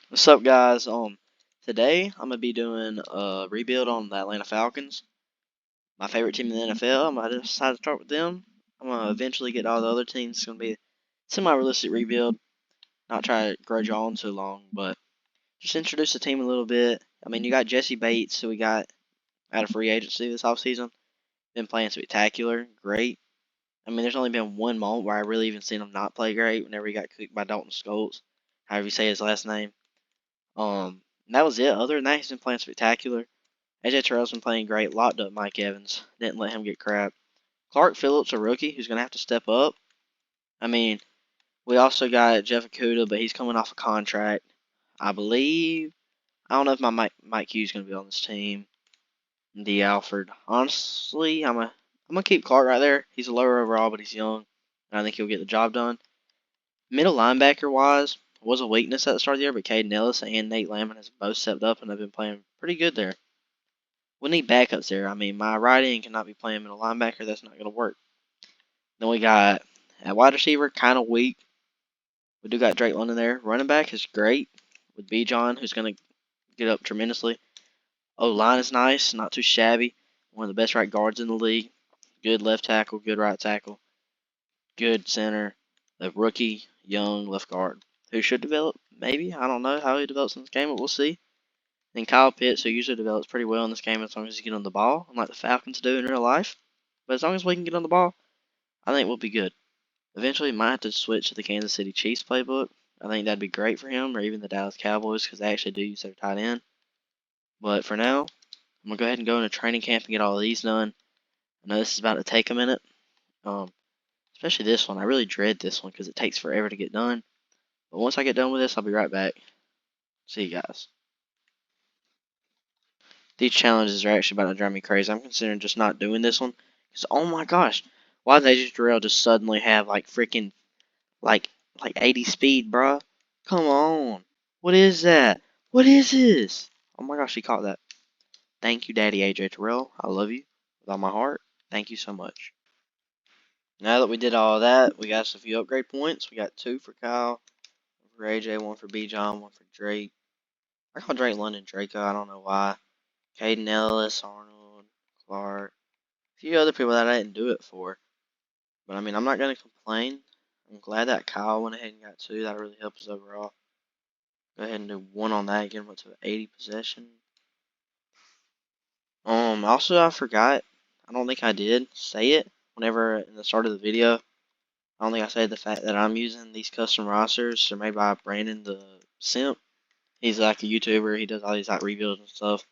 What's up, guys? Today I'm gonna be doing a rebuild on the Atlanta Falcons, my favorite team in the NFL. I'm gonna decide to start with them. I'm gonna eventually get all the other teams. It's gonna be a semi-realistic rebuild. Not try to grudge on too long, but just introduce the team a little bit. I mean, you got Jesse Bates, who we got out of free agency this offseason. Been playing spectacular, great. I mean, there's only been one moment where I really even seen him not play great. Whenever he got cooked by Dalton Schultz, however you say his last name. And that was it. Other than that, he's been playing spectacular. AJ Terrell's been playing great. Locked up Mike Evans. Didn't let him get crap. Clark Phillips, a rookie, who's going to have to step up. I mean, we also got Jeff Okuda, but he's coming off a contract. I believe. I don't know if my Mike Hughes going to be on this team. D. Alford. Honestly, I'm gonna keep Clark right there. He's a lower overall, but he's young, and I think he'll get the job done. Middle linebacker wise, was a weakness at the start of the year, but Caden Ellis and Nate Lamont has both stepped up and have been playing pretty good there. We need backups there. I mean, my right end cannot be playing middle linebacker. That's not going to work. Then we got at wide receiver, kind of weak. We do got Drake London there. Running back is great with B. John, who's going to get up tremendously. O line is nice, not too shabby. One of the best right guards in the league. Good left tackle, good right tackle, good center. The rookie, young left guard, who should develop. Maybe I don't know how he develops in this game, but we'll see. Then Kyle Pitts, who usually develops pretty well in this game as long as you get on the ball, unlike the Falcons do in real life. But as long as we can get on the ball, I think we'll be good. Eventually, might have to switch to the Kansas City Chiefs playbook. I think that'd be great for him, or even the Dallas Cowboys, because they actually do use their tight end. But for now, I'm gonna go ahead and go into training camp and get all of these done. I know this is about to take a minute, um, especially this one. I really dread this one because it takes forever to get done. But once I get done with this, I'll be right back. See you guys. These challenges are actually about to drive me crazy. I'm considering just not doing this one. Because, oh my gosh, why did AJ Terrell just suddenly have like freaking like 80 speed, bruh? Come on. What is that? What is this? Oh my gosh, he caught that. Thank you, Daddy AJ Terrell. I love you with all my heart. Thank you so much. Now that we did all of that, we got us a few upgrade points. We got 2 for Kyle, 1 for AJ, 1 for B. John, 1 for Drake. I call Drake London Draco. I don't know why. Caden Ellis, Arnold, Clark. A few other people that I didn't do it for. But I mean, I'm not going to complain. I'm glad that Kyle went ahead and got 2. That really helped us overall. Go ahead and do 1 on that. Get him up to 80 possession. Also, I forgot. I don't think I did say it whenever in the start of the video. I don't think I said the fact that I'm using these custom rosters. They're made by Brandon the Simp. He's like a YouTuber. He does all these like rebuilds and stuff.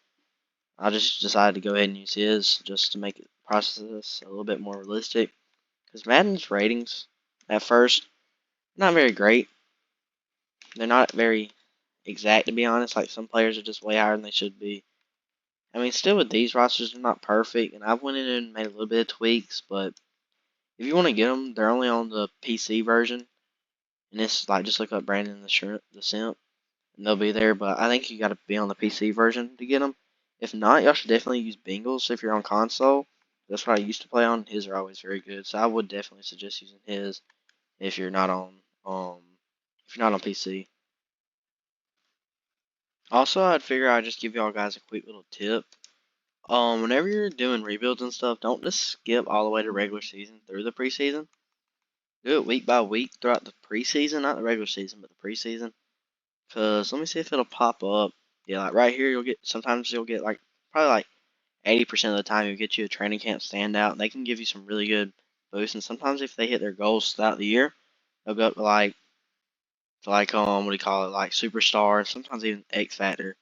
I just decided to go ahead and use his just to make the process a little bit more realistic. Because Madden's ratings at first not very great. They're not very exact, to be honest. Like some players are just way higher than they should be. I mean, still with these rosters, they're not perfect, and I've went in and made a little bit of tweaks. But if you want to get them, they're only on the PC version, and it's like just look up Brandon the Simp, and they'll be there. But I think you got to be on the PC version to get them. If not, y'all should definitely use Bengals if you're on console. That's what I used to play on. His are always very good, so I would definitely suggest using his if you're not on PC. Also, I'd figure I'd just give y'all guys a quick little tip. Whenever you're doing rebuilds and stuff, don't just skip all the way to regular season through the preseason. Do it week by week throughout the preseason, not the regular season, but the preseason. Cause let me see if it'll pop up. Yeah, like right here, sometimes you'll get like probably like 80% of the time you'll get you a training camp standout. And they can give you some really good boosts. And sometimes if they hit their goals throughout the year, they'll go up to what do you call it, like superstar, sometimes even X Factor,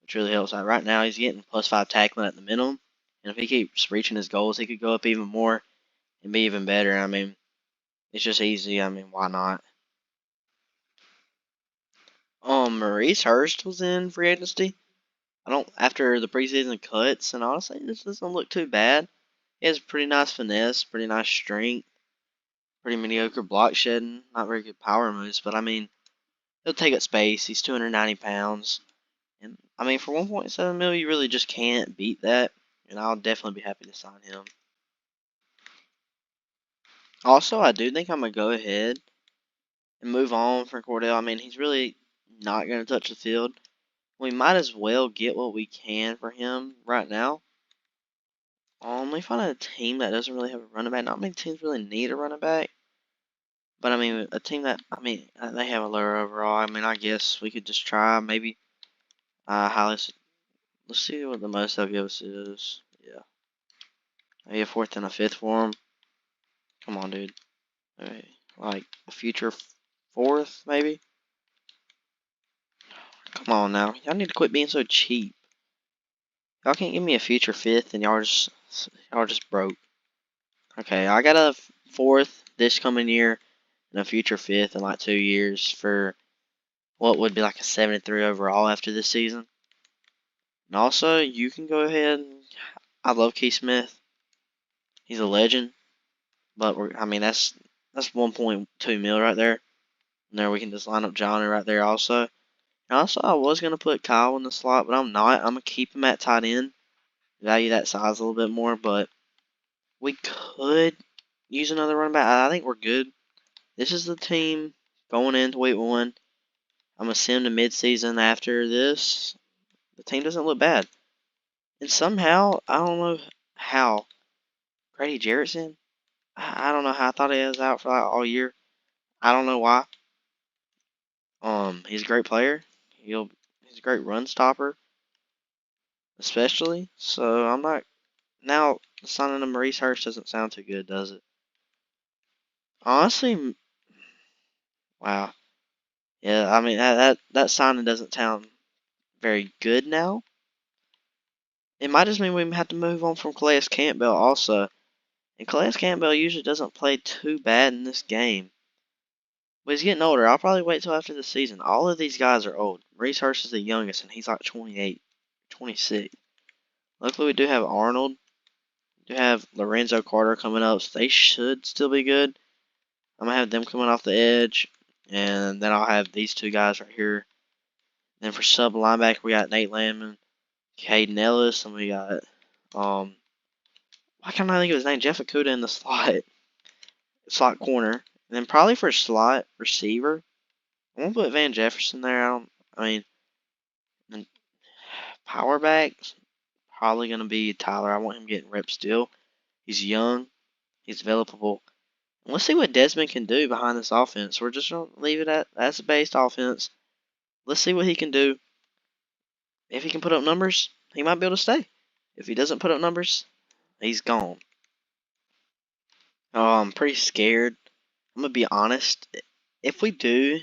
which really helps out. Right now he's getting +5 tackling at the minimum. And if he keeps reaching his goals, he could go up even more and be even better. I mean, it's just easy. I mean, why not? Maurice Hurst was in free agency. I don't after the preseason cuts, and honestly, this doesn't look too bad. He has pretty nice finesse, pretty nice strength, pretty mediocre block shedding, not very good power moves, but I mean, he'll take up space. He's 290 pounds, and I mean, for 1.7 mil, you really just can't beat that. And I'll definitely be happy to sign him. Also, I do think I'm gonna go ahead and move on from Cordell. I mean, he's really not going to touch the field. We might as well get what we can for him right now. Let me find a team that doesn't really have a running back. Not many teams really need a running back. But, I mean, a team that, they have a lower overall. I mean, I guess we could just try maybe. Let's see what the most they'll give us is. Yeah. Maybe a 4th and a 5th for them. Come on, dude. Okay. Like a future 4th, maybe? Come on now. Y'all need to quit being so cheap. Y'all can't give me a future 5th and y'all just broke. Okay, I got a 4th this coming year and a future 5th in like 2 years for what would be like a 73 overall after this season. And also, you can go ahead and I love Keith Smith. He's a legend. But that's 1.2 mil right there. And there we can just line up Johnny right there also. And also, I was gonna put Kyle in the slot, but I'm not. I'm gonna keep him at tight end. Value that size a little bit more, but we could use another running back. I think we're good. This is the team going into week 1. I'm assuming the midseason after this, the team doesn't look bad. And somehow, I don't know how, Grady Jarrettson, I don't know how I thought he was out for like all year. I don't know why. He's a great player. He's a great run stopper, especially. So I'm not now signing him Maurice Hurst doesn't sound too good, does it? Honestly, wow. Yeah, I mean that signing doesn't sound very good now. It might just mean we have to move on from Calais Campbell also. And Calais Campbell usually doesn't play too bad in this game. But he's getting older. I'll probably wait till after the season. All of these guys are old. Maurice Hurst is the youngest, and he's like 28, 26. Luckily, we do have Arnold. We do have Lorenzo Carter coming up, so they should still be good. I'm going to have them coming off the edge, and then I'll have these two guys right here. Then for sub linebacker, we got Nate Landman, Caden Ellis, and we got, why can't I think of his name? Jeff Okuda in the slot corner. And then probably for slot receiver, I won't put Van Jefferson there. And power backs, probably going to be Tyler. I want him getting reps still. He's young. He's developable. And let's see what Desmond can do behind this offense. We're just going to leave it at that's a based offense. Let's see what he can do. If he can put up numbers, he might be able to stay. If he doesn't put up numbers, he's gone. Oh, I'm pretty scared. I'm going to be honest. If we do,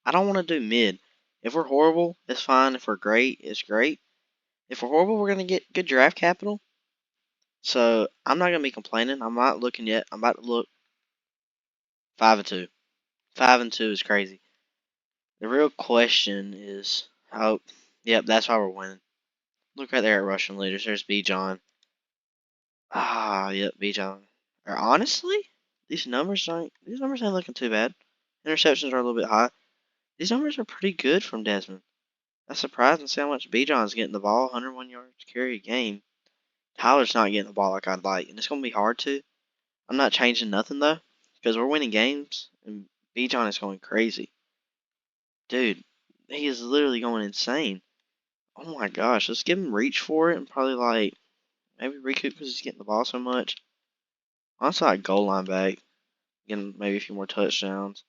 I don't want to do mid. If we're horrible, it's fine. If we're great, it's great. If we're horrible, we're going to get good draft capital. So I'm not going to be complaining. I'm not looking yet. I'm about to look 5-2. 5-2 is crazy. The real question is, yep, that's why we're winning. Look right there at rushing leaders. There's B. John. Yep, B. John. Or honestly, these numbers ain't looking too bad. Interceptions are a little bit high. These numbers are pretty good from Desmond. That's surprising to see how much B. John's getting the ball. 101 yards carry a game. Tyler's not getting the ball like I'd like, and it's gonna be hard to. I'm not changing nothing though, because we're winning games, and B. John is going crazy. Dude, he is literally going insane. Oh my gosh, let's give him reach for it and probably like maybe recoup because he's getting the ball so much. Honestly, like goal line back, getting maybe a few more touchdowns.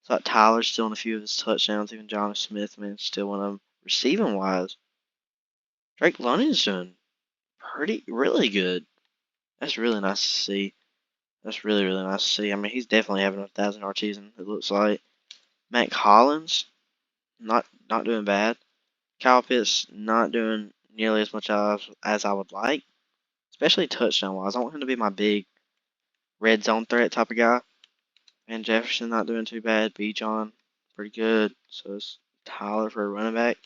It's like Tyler's stealing a few of his touchdowns, even John Smith, man, still one of them. Receiving wise, Drake London's doing really good. That's really nice to see. That's really, really nice to see. I mean, he's definitely having a 1,000-yard season, it looks like. Matt Collins, not doing bad. Kyle Pitts not doing nearly as much as I would like, especially touchdown wise. I want him to be my big red zone threat type of guy. And Jefferson not doing too bad. B. John pretty good. So it's Tyler for a running back.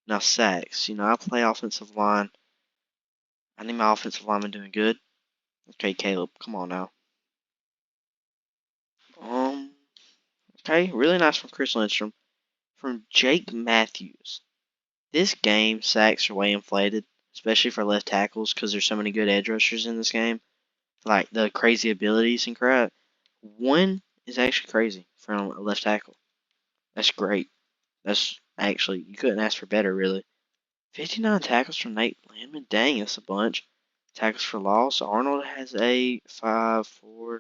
Now sacks. I play offensive line. I need my offensive lineman doing good. Okay, Caleb, come on now. Okay, really nice from Chris Lindstrom. From Jake Matthews. This game, sacks are way inflated, especially for left tackles because there's so many good edge rushers in this game. Like the crazy abilities and crap. One is actually crazy from a left tackle. That's great. That's Actually, you couldn't ask for better, really. 59 tackles from Nate Landman. Dang, that's a bunch. Tackles for loss. Arnold has a 5-4.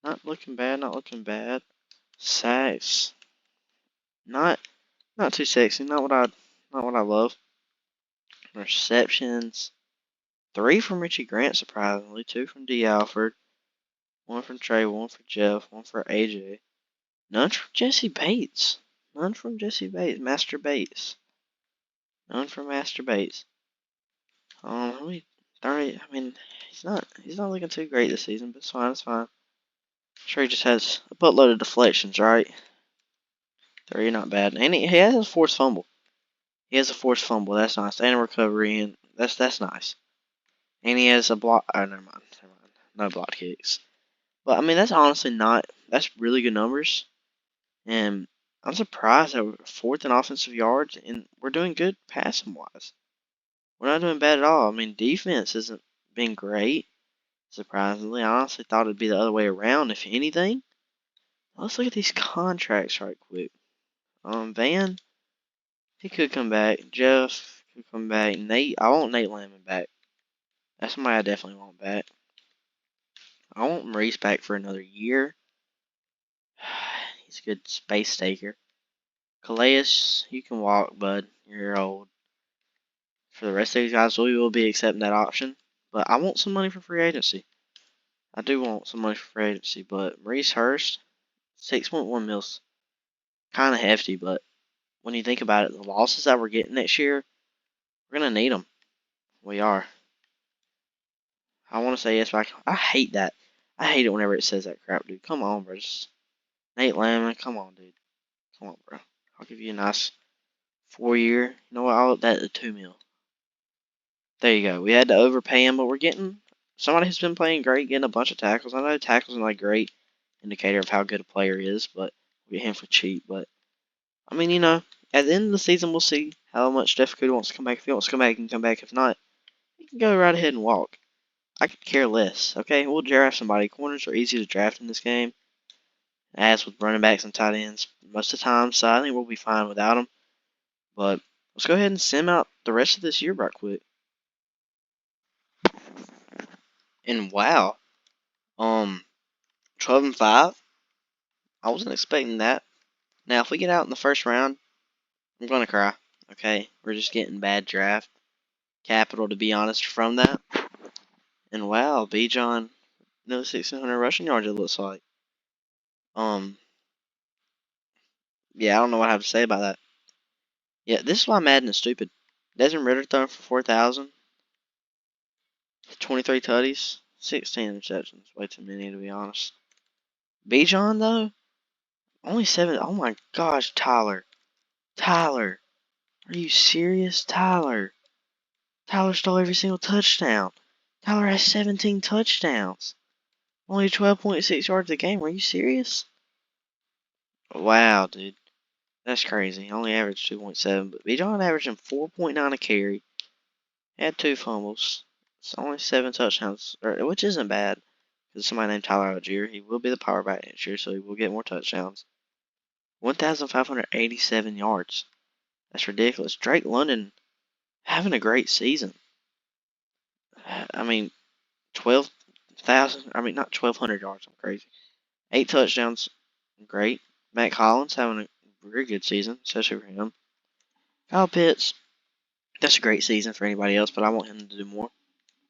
Not looking bad, not looking bad. Sacks. Not too sexy. Not what I love. Receptions. 3 from Richie Grant, surprisingly. 2 from D. Alford. 1 from Trey. 1 for Jeff. 1 for AJ. None from Jesse Bates. None from Jesse Bates. Master Bates. None from Master Bates. How many 30? I mean, he's not looking too great this season, but it's fine. It's fine. Sure, he just has a buttload of deflections, right? 3, not bad. And he has a forced fumble. He has a forced fumble. That's nice. And a recovery, and that's nice. And he has a block. Oh, never mind. Never mind. No block kicks. But I mean, that's honestly not. That's really good numbers. And I'm surprised that we're fourth in offensive yards, and we're doing good passing wise. We're not doing bad at all. I mean, defense hasn't been great. Surprisingly, I honestly thought it'd be the other way around, if anything. Let's look at these contracts right quick. Van, he could come back. Jeff could come back. Nate, I want Nate Landman back. That's somebody I definitely want back. I want Maurice back for another year. He's a good space taker. Calais, you can walk, bud. You're old. For the rest of these guys, we will be accepting that option. But I want some money for free agency. I do want some money for free agency, but Maurice Hurst, 6.1 mils. Kind of hefty, but when you think about it, the losses that we're getting next year, we're going to need them. We are. I want to say yes, but I hate that. I hate it whenever it says that crap, dude. Come on, bro. Just Nate Landman, come on, dude. Come on, bro. I'll give you a nice 4-year. You know what? I'll up that to 2 mil. There you go. We had to overpay him, but we're getting somebody who's been playing great, getting a bunch of tackles. I know tackles are not a great indicator of how good a player is, but we get him for cheap. But I mean, at the end of the season, we'll see how much Jeff Okudah wants to come back. If he wants to come back, he can come back. If not, he can go right ahead and walk. I could care less. Okay, we'll draft somebody. Corners are easy to draft in this game, as with running backs and tight ends most of the time. So I think we'll be fine without them. But let's go ahead and sim out the rest of this year right quick. And wow, 12-5. I wasn't expecting that. Now, if we get out in the first round, I'm gonna cry. Okay, we're just getting bad draft capital, to be honest, from that. And wow, B. John, no 1,600 rushing yards. It looks like. Yeah, I don't know what I have to say about that. Yeah, this is why Madden is stupid. Desmond Ritter throwing for 4,000, 23 tutties, 16 interceptions. Way too many, to be honest. B. John though, only 7. Oh my gosh, Tyler. Tyler, are you serious, Tyler? Tyler stole every single touchdown. Tyler has 17 touchdowns. Only 12.6 yards a game. Are you serious? Wow, dude. That's crazy. He only averaged 2.7, but B. John averaging 4.9 a carry. Had 2 fumbles. It's only 7 touchdowns, which isn't bad. Because somebody named Tyler Algier, he will be the power back next year, so he will get more touchdowns. 1,587 yards. That's ridiculous. Drake London having a great season. I mean, 12,000. I mean, not 1,200 yards. I'm crazy. 8 touchdowns. Great. Matt Collins having a very good season, especially for him. Kyle Pitts. That's a great season for anybody else, but I want him to do more.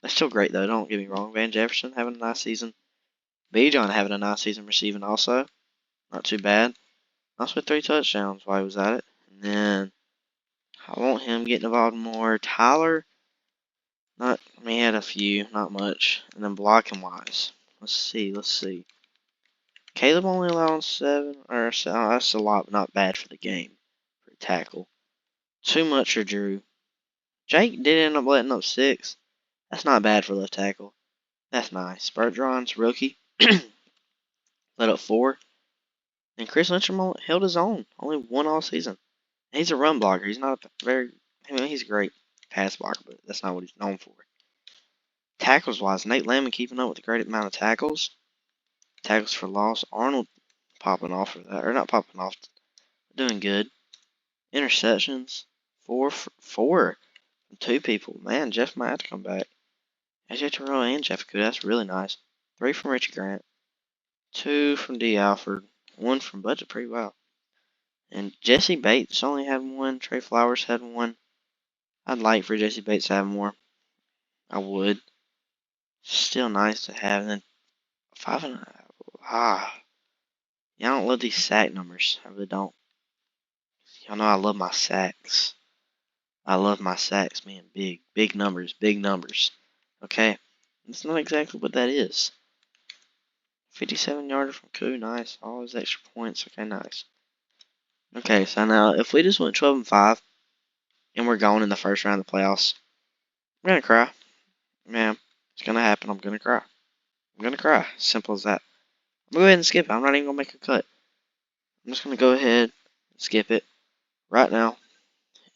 That's still great, though. Don't get me wrong. Van Jefferson having a nice season. B. John having a nice season receiving also. Not too bad. Also 3 touchdowns while he was at it. And then I want him getting involved more. Tyler, he had a few, not much. And then blocking wise. Let's see. Caleb only allowing 7, that's a lot, but not bad for the game. For a tackle. Too much for Drew. Jake did end up letting up 6. That's not bad for left tackle. That's nice. Bergeron's rookie. Let up 4. And Chris Lyncham held his own. Only 1 all season. He's a run blocker. He's not he's a great pass blocker, but that's not what he's known for. Tackles wise, Nate Landman keeping up with a great amount of tackles. Tackles for loss. Arnold popping off for that. Or not popping off. Doing good. Interceptions, four from two people. Man, Jeff might have to come back. AJ Terrell and Jeff Okudah, that's really nice. 3 from Richie Grant, 2 from D. Alford, 1 from Budget pretty well. And Jesse Bates only had 1. Trey Flowers had 1. I'd like for Jesse Bates to have more. I would. Still nice to have. And then 5.5. Yeah, I don't love these sack numbers. I really don't. Y'all know I love my sacks. I love my sacks, man. Big numbers, big numbers. Okay? That's not exactly what that is. 57 yarder from Koo, nice. All those extra points, okay, nice. Okay, so now if we just went 12-5 and we're going in the first round of the playoffs, I'm gonna cry. Man, it's gonna happen. I'm gonna cry. I'm gonna cry. Simple as that. I'm gonna go ahead and skip it. I'm not even gonna make a cut. I'm just gonna go ahead and skip it right now,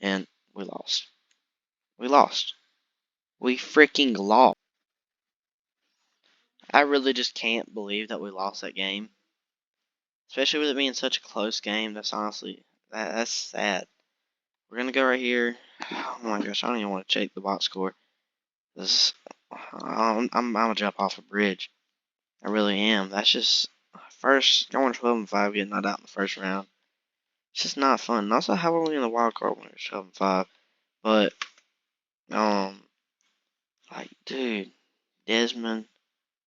and we lost. We lost. We freaking lost. I really just can't believe that we lost that game. Especially with it being such a close game. That's honestly, that's sad. We're going to go right here. Oh my gosh, I don't even want to check the box score. This, I'm going to jump off a bridge. I really am. That's just, first, going 12-5, getting knocked out in the first round. It's just not fun. And also, how are we in the wild card when it's 12-5? But, like, dude, Desmond,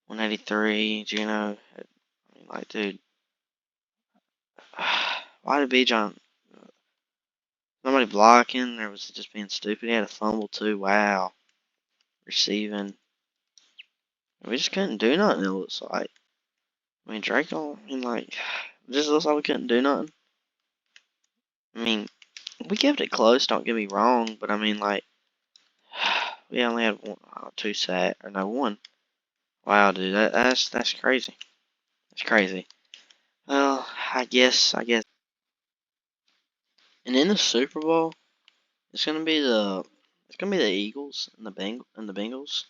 183, Gino, I mean, like, dude, why did Bijan, nobody blocking, or was it just being stupid? He had a fumble too, wow, receiving, we just couldn't do nothing, it looks like. I mean, Draco, I mean, like, it just looks like we couldn't do nothing. I mean, we kept it close, don't get me wrong, but I mean, like, we only had 2 sacks, or no, 1. Wow, dude, that's crazy. That's crazy. Well, I guess. And in the Super Bowl, it's gonna be the Eagles and the Bengals.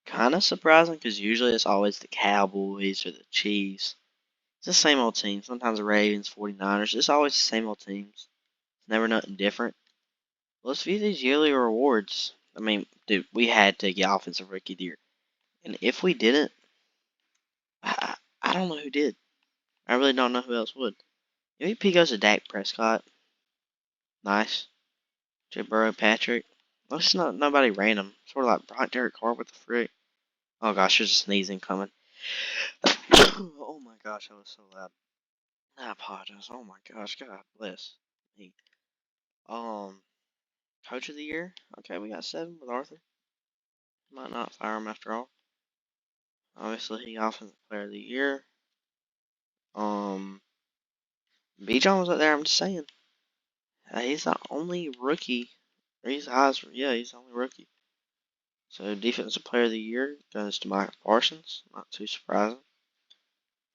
Kind of surprising because usually it's always the Cowboys or the Chiefs. It's the same old team. Sometimes the Ravens, 49ers. It's always the same old teams. It's never nothing different. Let's view these yearly rewards. I mean, dude, we had to get Offensive Rookie of the Year. And if we didn't, I don't know who did. I really don't know who else would. MVP goes to Dak Prescott. Nice. Joe Burrow, Patrick. Well, it's not nobody random. Sort of like Derek Carr with the frick. Oh gosh, there's a sneezing coming. Oh my gosh, that was so loud. I apologize. Oh my gosh, God bless me. Coach of the year. Okay, we got 7 with Arthur. Might not fire him after all. Obviously, he offensive player of the year. Bijan was up there. I'm just saying. He's the only rookie. Or he's the highest. Yeah, he's the only rookie. So defensive player of the year goes to Michael Parsons. Not too surprising.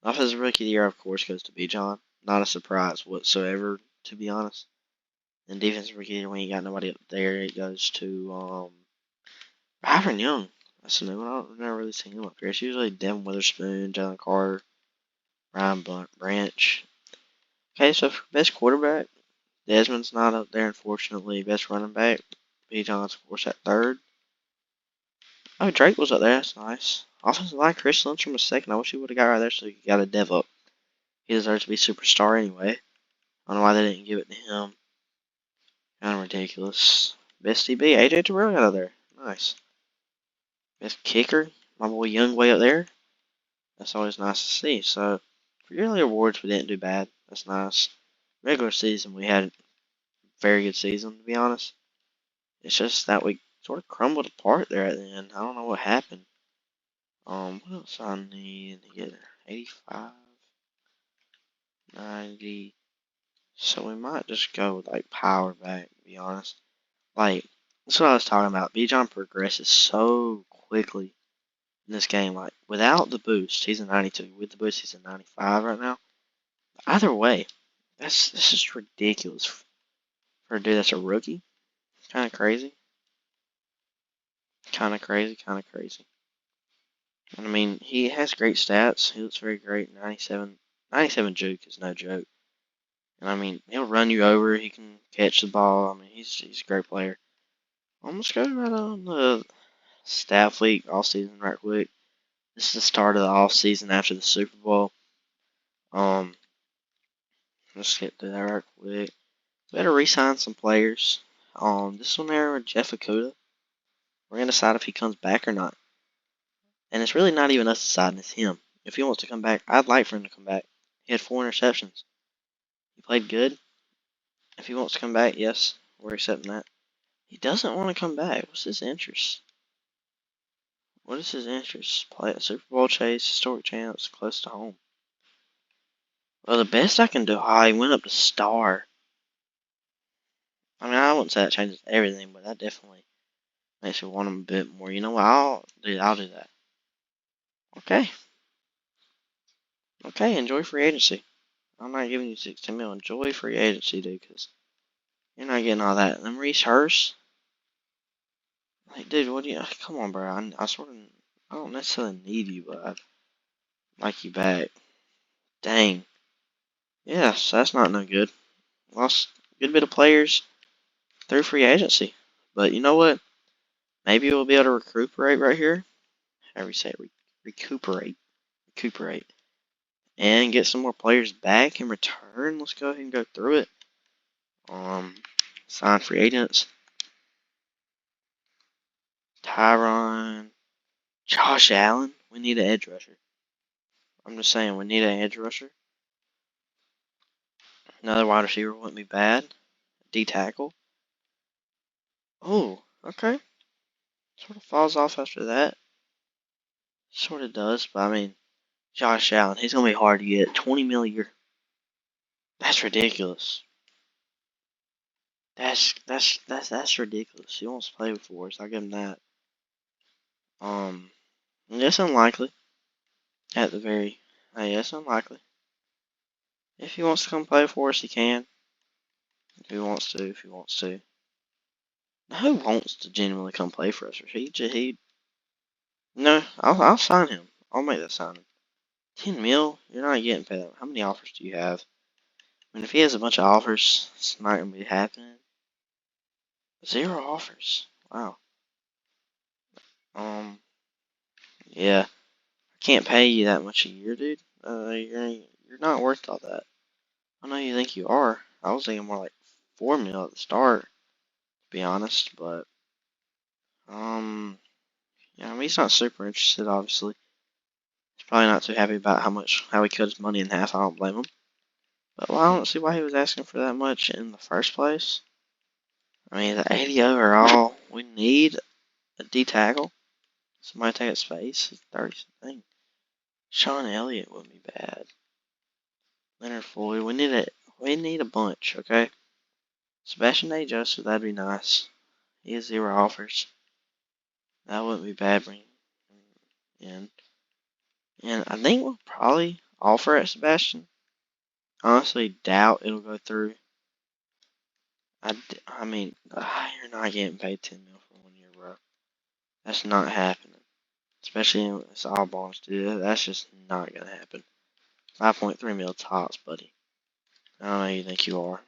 Offensive rookie of the year, of course, goes to Bijan. Not a surprise whatsoever, to be honest. And defensive rookie of the year, when you got nobody up there, it goes to Byron Young. That's a new one. I've never really seen him up here. It's usually Devin Witherspoon, Jalen Carter, Ryan Branch. Okay, so for best quarterback, Desmond's not up there, unfortunately. Best running back, Bijan's, of course, at 3rd. Oh, Drake was up there. That's nice. Offensive line, Chris Lindstrom was 2nd. I wish he would have got right there so he got a dev up. He deserves to be superstar anyway. I don't know why they didn't give it to him. Kind of ridiculous. Best DB, AJ Terrell got up there. Nice. Best kicker, my boy Young way up there. That's always nice to see. So, for yearly awards, we didn't do bad. That's nice. Regular season, we had a very good season, to be honest. It's just that we sort of crumbled apart there at the end. I don't know what happened. What else I need to get 85, 90. So we might just go with like power back, to be honest. Like, that's what I was talking about. Bijan progresses so quickly in this game. Like, without the boost, he's a 92. With the boost, he's a 95 right now. Either way, that's just ridiculous for a dude that's a rookie. Kind of crazy. Kind of crazy. Kind of crazy. I mean, he has great stats. He looks very great. 97 juke is no joke. And I mean, he'll run you over. He can catch the ball. I mean, he's a great player. Let's go right on the staff week, all season, right quick. This is the start of the off season after the Super Bowl. Um, let's get through that right quick. Better re-sign some players. This one there with Jeff Okuda. We're gonna decide if he comes back or not. And it's really not even us deciding; it's him. If he wants to come back, I'd like for him to come back. He had 4 interceptions. He played good. If he wants to come back, yes, we're accepting that. He doesn't want to come back. What's his interest? What is his interest? Play a Super Bowl chase, historic champs, close to home. Well, the best I can do. He went up to star. I mean, I wouldn't say that changes everything, but that definitely makes me want him a bit more. You know what? I'll do that. Okay. Okay, enjoy free agency. I'm not giving you 16 mil. Enjoy free agency, dude, because you're not getting all that. And then Reese Hurst. Like, dude, what do you. Come on, bro. I sort of. I don't necessarily need you, but I'd like you back. Dang. Yes, that's not no good. Lost a good bit of players through free agency. But you know what? Maybe we'll be able to recuperate right here. However you say it, recuperate. Recuperate. And get some more players back in return. Let's go ahead and go through it. Sign free agents. Tyron. Josh Allen. We need an edge rusher. I'm just saying, we need an edge rusher. Another wide receiver wouldn't be bad. D tackle. Oh, okay. Sort of falls off after that. Sort of does, but I mean, Josh Allen, he's gonna be hard to get. 20 mil a year. That's ridiculous. That's ridiculous. He wants to play for us. I'll give him that. It's unlikely. At the very, it's unlikely. If he wants to come play for us, he can. If he wants to. Who wants to genuinely come play for us? He. No, I'll sign him. I'll make that signing. 10 mil? You're not getting paid that. How many offers do you have? I mean, if he has a bunch of offers, it's not gonna be happening. 0 offers. Wow. Yeah. I can't pay you that much a year, dude. You're not worth all that. I know you think you are. I was thinking more like 4 mil at the start, to be honest, but yeah, I mean he's not super interested, obviously. He's probably not too happy about how he cut his money in half. I don't blame him. But well, I don't see why he was asking for that much in the first place. I mean, the 80 overall, we need a D tackle. Somebody take his space. He's 30 something. Sean Elliott wouldn't be bad. Leonard Floyd, we need a bunch, okay? Sebastian A. Joseph, that'd be nice. He has 0 offers. That wouldn't be bad bringing him in. And I think we'll probably offer at Sebastian. Honestly, doubt it'll go through. I mean, you're not getting paid 10 mil for 1 year, bro. That's not happening. Especially in it's all bonus, dude. That's just not gonna happen. 5.3 mil tops, buddy. I don't know who you think you are.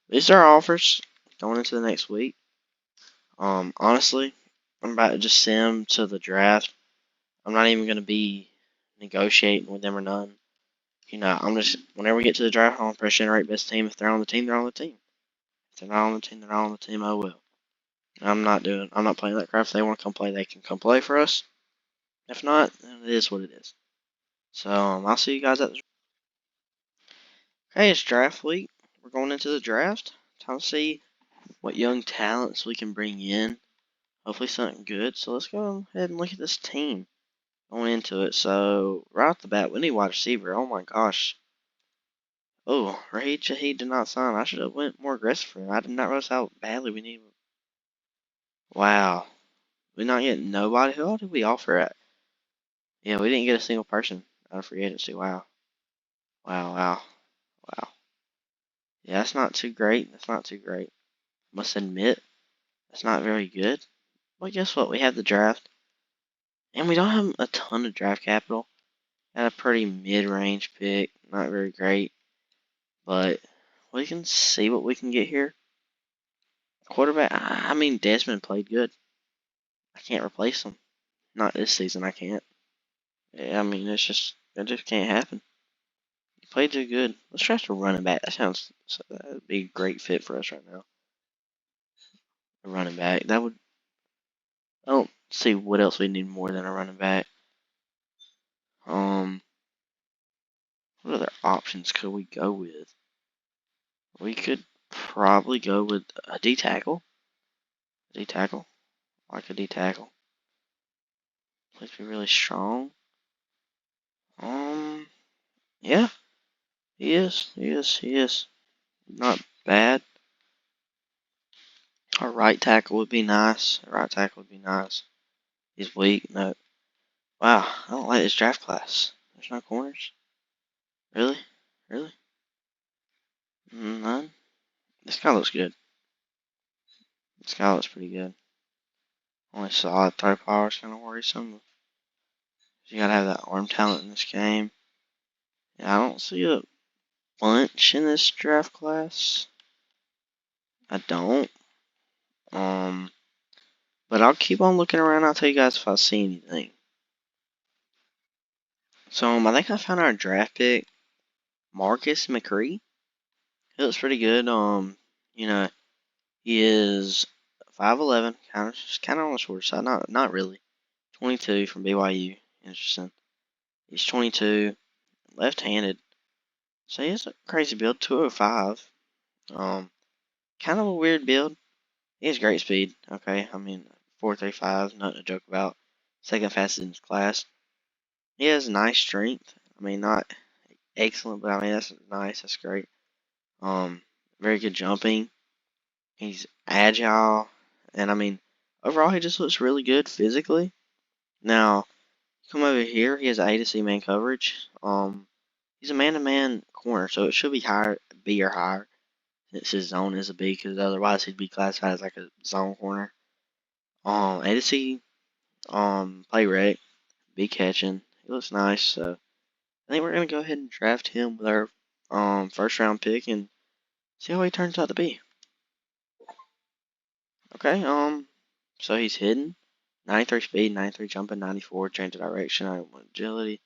These are offers going into the next week. Honestly, I'm about to just send them to the draft. I'm not even gonna be negotiating with them or none. You know, I'm just whenever we get to the draft, I'm gonna press generate best team. If they're on the team, they're on the team. If they're not on the team, they're not on the team. I will. I'm not playing that crap. If they want to come play, they can come play for us. If not, then it is what it is. So I'll see you guys at the. Hey, it's draft week. We're going into the draft. Time to see what young talents we can bring in. Hopefully something good. So let's go ahead and look at this team going into it. So right off the bat, we need wide receiver. Oh my gosh. Oh, Raheed Shaheed did not sign. I should have went more aggressive for him. I did not realize how badly we need him. Wow. We not getting nobody. Who all did we offer at? Yeah, we didn't get a single person out of free agency. Wow. Wow. Yeah, that's not too great. That's not too great. Must admit, that's not very good. Well, guess what? We have the draft. And we don't have a ton of draft capital. Got a pretty mid-range pick. Not very great. but we can see what we can get here. Quarterback, I mean, Desmond played good. I can't replace him. Not this season, I can't. Yeah, I mean, it just can't happen. He played too good. Let's draft a running back. That'd be a great fit for us right now. A running back. I don't see what else we need more than a running back. Um, what other options could we go with? We could probably go with a D tackle. D tackle. Like a D tackle. Please be really strong. Yeah, he is. He is. He is. Not bad. A right tackle would be nice. A right tackle would be nice. He's weak. No. Wow, I don't like this draft class. There's no corners. Really? Really? None? This guy looks good. This guy looks pretty good. Only solid throw power is kind of worrisome. You gotta have that arm talent in this game. Yeah, I don't see a bunch in this draft class. I don't. Um, but I'll keep on looking around. I'll tell you guys if I see anything. So I think I found our draft pick, Marcus McCree. He looks pretty good. You know, he is 5'11", kind of on the shorter side. Not really. 22 from BYU. Interesting. He's 22, left-handed. So he has a crazy build, 205. Kind of a weird build. He has great speed. Okay, I mean 4.35, nothing to joke about. Second fastest in his class. He has nice strength. I mean, not excellent, but I mean that's nice. That's great. Very good jumping. He's agile, and I mean overall he just looks really good physically. Now come over here. He has A to C man coverage. He's a man-to-man corner, so it should be higher, B or higher. Since his zone is a B, because otherwise he'd be classified as like a zone corner. A to C, play rec, be catching. He looks nice, so I think we're gonna go ahead and draft him with our first round pick and see how he turns out to be. Okay, so he's hidden. 93 speed, 93 jumping, 94 change of direction, 91 agility,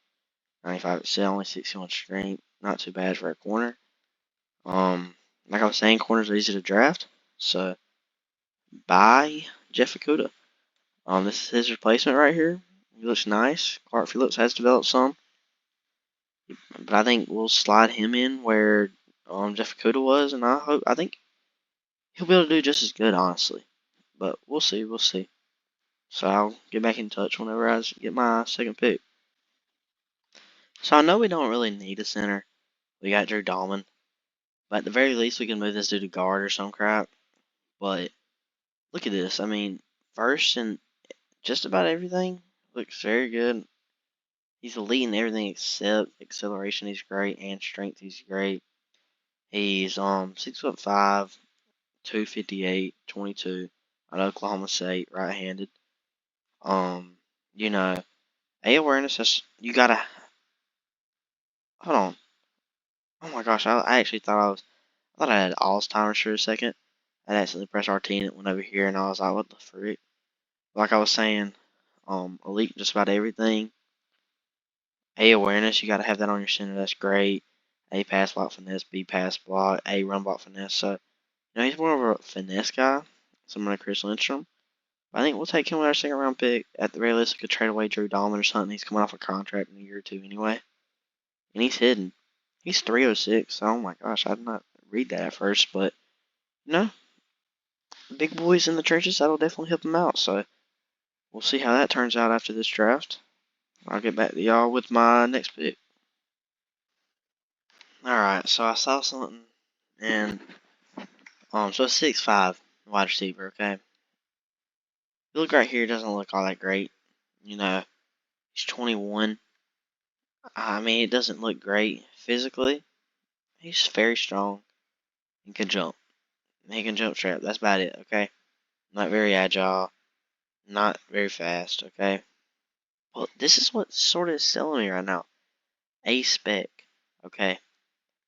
95 excel, only 61 strength. Not too bad for a corner. Like I was saying, corners are easy to draft. So buy Jeff Okuda. This is his replacement right here. He looks nice. Clark Phillips has developed some, but I think we'll slide him in where Jeff Okuda was, and I think he'll be able to do just as good, honestly. But we'll see, we'll see. So I'll get back in touch whenever I get my second pick. So I know we don't really need a center. We got Drew Dahlman, but at the very least we can move this dude to guard or some crap. But look at this. I mean, first and just about everything looks very good. He's elite in everything except acceleration. He's great, and strength. He's great. He's 6'5", 258, 22 at Oklahoma State, right-handed. Um, you know, A awareness. You gotta hold on. Oh my gosh, I actually I thought I had Alzheimer's for a second. I accidentally pressed RT and it went over here, and I was like, what the frick? Like I was saying, elite just about everything. A awareness, you got to have that on your center. That's great. A pass block finesse, B pass block, A run block finesse. So, he's more of a finesse guy, similar to Chris Lindstrom. But I think we'll take him with our second round pick. At the very least, we could trade away Drew Dahlman or something. He's coming off a contract in a year or two anyway. And he's hidden. He's 306. Oh my gosh, I did not read that at first. But, big boys in the trenches, that'll definitely help him out. So, we'll see how that turns out after this draft. I'll get back to y'all with my next pick. Alright, so I saw something, and so 6'5", wide receiver, okay? You look right here, doesn't look all that great. He's 21. I mean, it doesn't look great physically. He's very strong and can jump. He can jump strap. That's about it, okay? Not very agile, not very fast, okay? Well, this is what sort of is selling me right now. A spec, okay?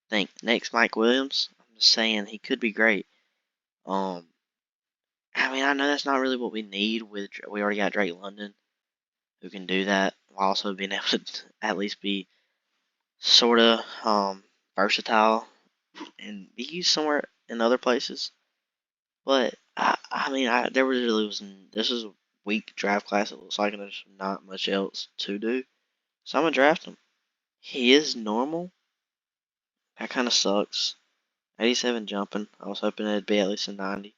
think next Mike Williams. I'm just saying he could be great. I mean, I know that's not really what we need. We already got Drake London who can do that while also being able to at least be sort of versatile and be used somewhere in other places. But I mean, there really was this is a weak draft class. It looks like and there's not much else to do, so I'm gonna draft him. He is normal. That kind of sucks. 87 jumping. I was hoping it'd be at least a 90.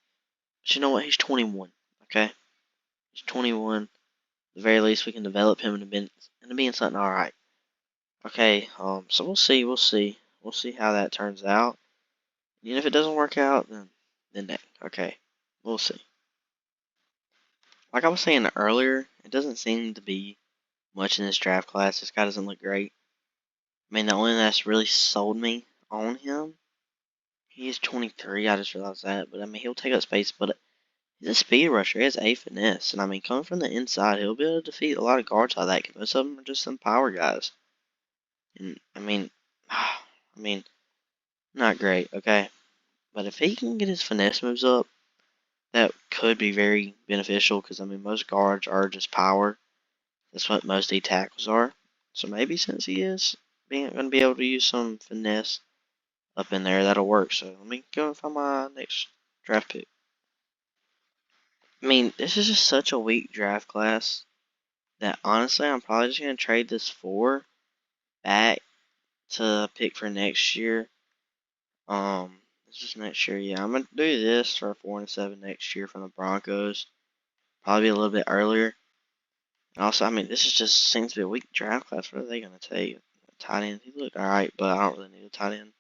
But you know what? He's 21. Okay, he's 21. At the very least, we can develop him into being something all right. Okay. So we'll see. We'll see. We'll see how that turns out. And if it doesn't work out, then dang. Okay. We'll see. Like I was saying earlier, it doesn't seem to be much in this draft class. This guy doesn't look great. I mean, the only thing that's really sold me on him, he is 23. I just realized that. But I mean, he'll take up space. But he's a speed rusher. He has a finesse. And I mean, coming from the inside, he'll be able to defeat a lot of guards like that. 'Cause most of them are just some power guys. And I mean, not great. Okay. But if he can get his finesse moves up, that could be very beneficial. Because I mean, most guards are just power. That's what most D tackles are. So maybe since he is going to be able to use some finesse up in there, that'll work. So let me go and find my next draft pick. I mean, this is just such a weak draft class that honestly, I'm probably just going to trade this 4 back to pick for next year. This is next year. Yeah, I'm going to do this for a 4 and a 7 next year from the Broncos. Probably a little bit earlier. And also, I mean, this is just seems to be a weak draft class. What are they going to take? A tight end. He looked alright, but I don't really need a tight end.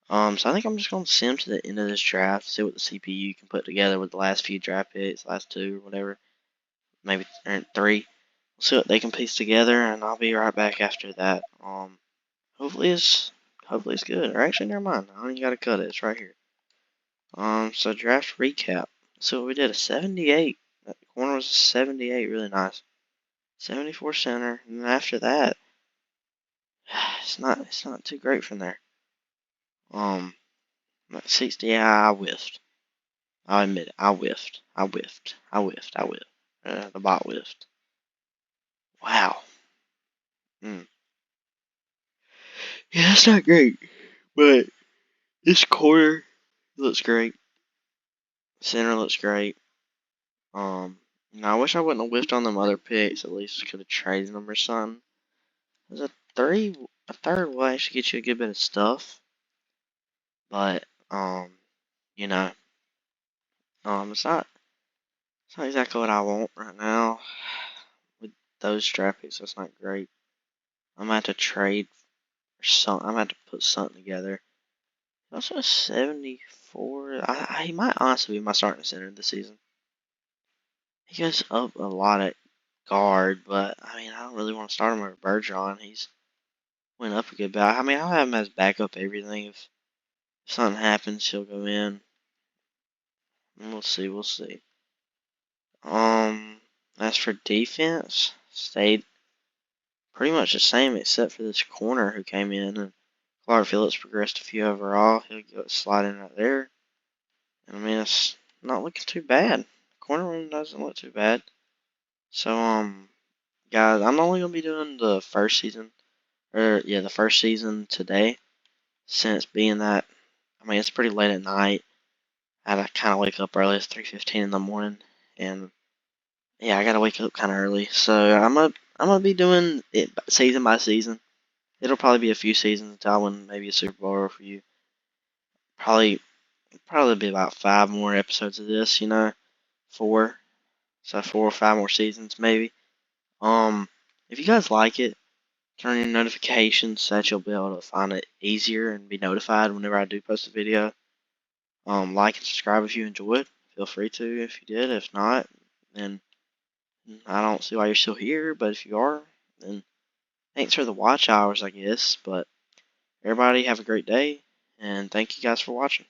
So I think I'm just going to sim to the end of this draft, see what the CPU can put together with the last few draft picks, last 2 or whatever, maybe 3. We'll see what they can piece together, and I'll be right back after that. Hopefully it's good. Or actually, never mind. I don't even got to cut it. It's right here. So draft recap. So we did a 78. That corner was a 78. Really nice. 74 center, and then after that, it's not too great from there. 60. Yeah, I whiffed. I'll admit it. I whiffed. The bot whiffed. Wow. Yeah, that's not great, but this corner looks great. Center looks great. I wish I wouldn't have whiffed on them other picks. At least could have traded them or something. There's a third will actually get you a good bit of stuff, but you know, it's not exactly what I want right now with those draft picks. That's not great. I'm gonna have to trade or something. I'm gonna have to put something together. Also a 74. He might honestly be my starting center this season. He goes up a lot at guard, but I mean I don't really want to start him over Bergeron. He's went up a good bit. I mean I'll have him as backup everything. If something happens, he'll go in. And we'll see. As for defense, stayed pretty much the same except for this corner who came in, and Clark Phillips progressed a few overall. He'll go slide in right there. And I mean it's not looking too bad. Corner room doesn't look too bad. So guys, I'm only gonna be doing the first season, the first season today, since being that I mean it's pretty late at night. I had to kind of wake up early. It's 3:15 in the morning, and yeah, I gotta wake up kind of early. So I'm gonna be doing it season by season. It'll probably be a few seasons until I win maybe a Super Bowl for you. Probably be about 5 more episodes of this. 4. So 4 or 5 more seasons maybe. If you guys like it, turn on your notifications so that you'll be able to find it easier and be notified whenever I do post a video. Like and subscribe if you enjoyed. Feel free to if you did. If not, then I don't see why you're still here. But if you are, then thanks for the watch hours, I guess. But everybody have a great day, and thank you guys for watching.